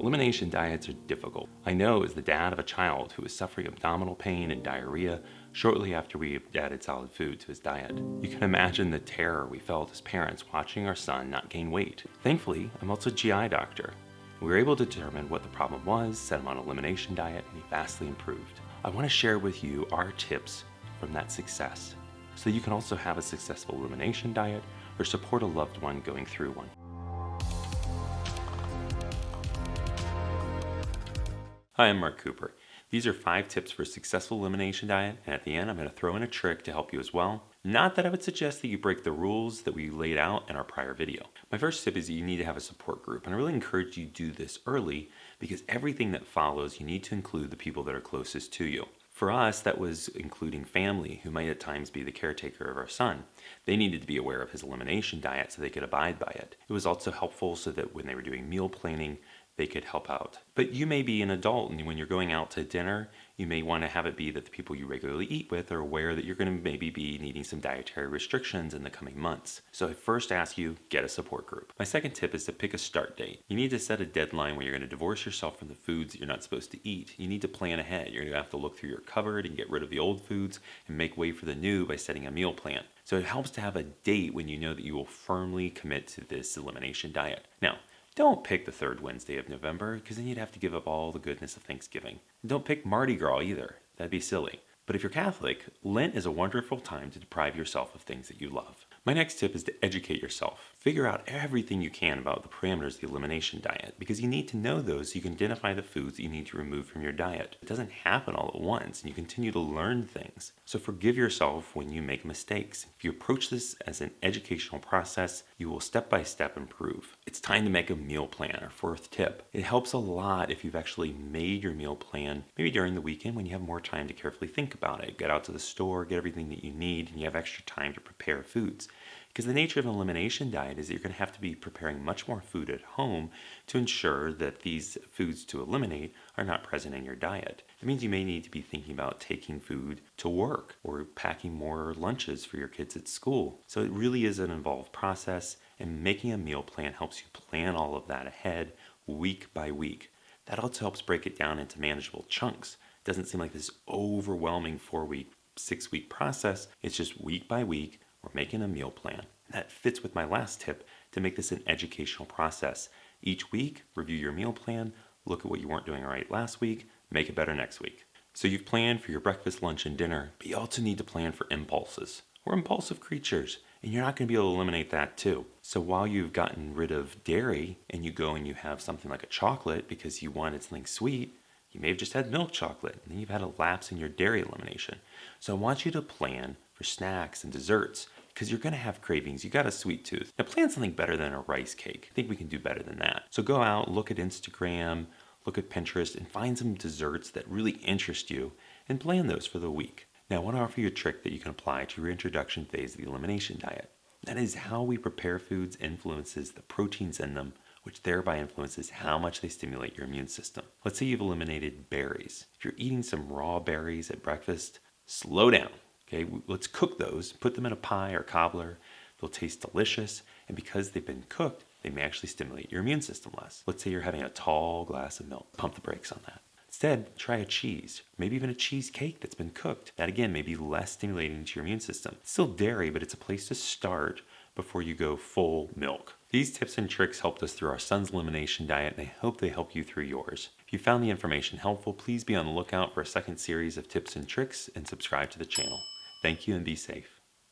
Elimination diets are difficult. I know as the dad of a child who was suffering abdominal pain and diarrhea shortly after we added solid food to his diet. You can imagine the terror we felt as parents watching our son not gain weight. Thankfully, I'm also a GI doctor. We were able to determine what the problem was, set him on an elimination diet, and he vastly improved. I want to share with you our tips from that success so that you can also have a successful elimination diet or support a loved one going through one. Hi, I'm Mark Cooper. These are 5 tips for a successful elimination diet, and at the end I'm going to throw in a trick to help you as well. Not that I would suggest that you break the rules that we laid out in our prior video. My first tip is that you need to have a support group, and I really encourage you to do this early because everything that follows you need to include the people that are closest to you. For us, that was including family, who might at times be the caretaker of our son. They needed to be aware of his elimination diet so they could abide by it. It was also helpful so that when they were doing meal planning, they could help out. But you may be an adult, and when you're going out to dinner, you may want to have it be that the people you regularly eat with are aware that you're going to maybe be needing some dietary restrictions in the coming months. So I first ask you, get a support group. My second tip is to pick a start date. You need to set a deadline where you're going to divorce yourself from the foods that you're not supposed to eat. You need to plan ahead. You're going to have to look through your cupboard and get rid of the old foods and make way for the new by setting a meal plan. So it helps to have a date when you know that you will firmly commit to this elimination diet. Now, don't pick the third Wednesday of November, because then you'd have to give up all the goodness of Thanksgiving. And don't pick Mardi Gras either. That'd be silly. But if you're Catholic, Lent is a wonderful time to deprive yourself of things that you love. My next tip is to educate yourself. Figure out everything you can about the parameters of the elimination diet, because you need to know those so you can identify the foods that you need to remove from your diet. It doesn't happen all at once, and you continue to learn things. So forgive yourself when you make mistakes. If you approach this as an educational process, you will step by step improve. It's time to make a meal plan, our fourth tip. It helps a lot if you've actually made your meal plan, maybe during the weekend when you have more time to carefully think about it. Get out to the store, get everything that you need, and you have extra time to prepare foods. Because the nature of an elimination diet is that you're going to have to be preparing much more food at home to ensure that these foods to eliminate are not present in your diet. It means you may need to be thinking about taking food to work or packing more lunches for your kids at school. So it really is an involved process, and making a meal plan helps you plan all of that ahead week by week. That also helps break it down into manageable chunks. It doesn't seem like this overwhelming 4-week, 6-week process. It's just week by week. We're making a meal plan. That fits with my last tip to make this an educational process. Each week, review your meal plan, look at what you weren't doing right last week, make it better next week. So you've planned for your breakfast, lunch, and dinner, but you also need to plan for impulses. We're impulsive creatures, and you're not going to be able to eliminate that too. So while you've gotten rid of dairy and you go and you have something like a chocolate because you wanted something sweet, you may have just had milk chocolate, and then you've had a lapse in your dairy elimination. So I want you to plan for snacks and desserts, because you're going to have cravings. You got a sweet tooth. Now plan something better than a rice cake. I think we can do better than that. So go out, look at Instagram, look at Pinterest, and find some desserts that really interest you and plan those for the week. Now I want to offer you a trick that you can apply to your introduction phase of the elimination diet. That is, how we prepare foods influences the proteins in them, which thereby influences how much they stimulate your immune system. Let's say you've eliminated berries. If you're eating some raw berries at breakfast, slow down. Okay, let's cook those, put them in a pie or cobbler. They'll taste delicious, and because they've been cooked, they may actually stimulate your immune system less. Let's say you're having a tall glass of milk. Pump the brakes on that. Instead, try a cheese, maybe even a cheesecake that's been cooked. That again may be less stimulating to your immune system. It's still dairy, but it's a place to start before you go full milk. These tips and tricks helped us through our son's elimination diet, and I hope they help you through yours. If you found the information helpful, please be on the lookout for a second series of tips and tricks and subscribe to the channel. Thank you and be safe.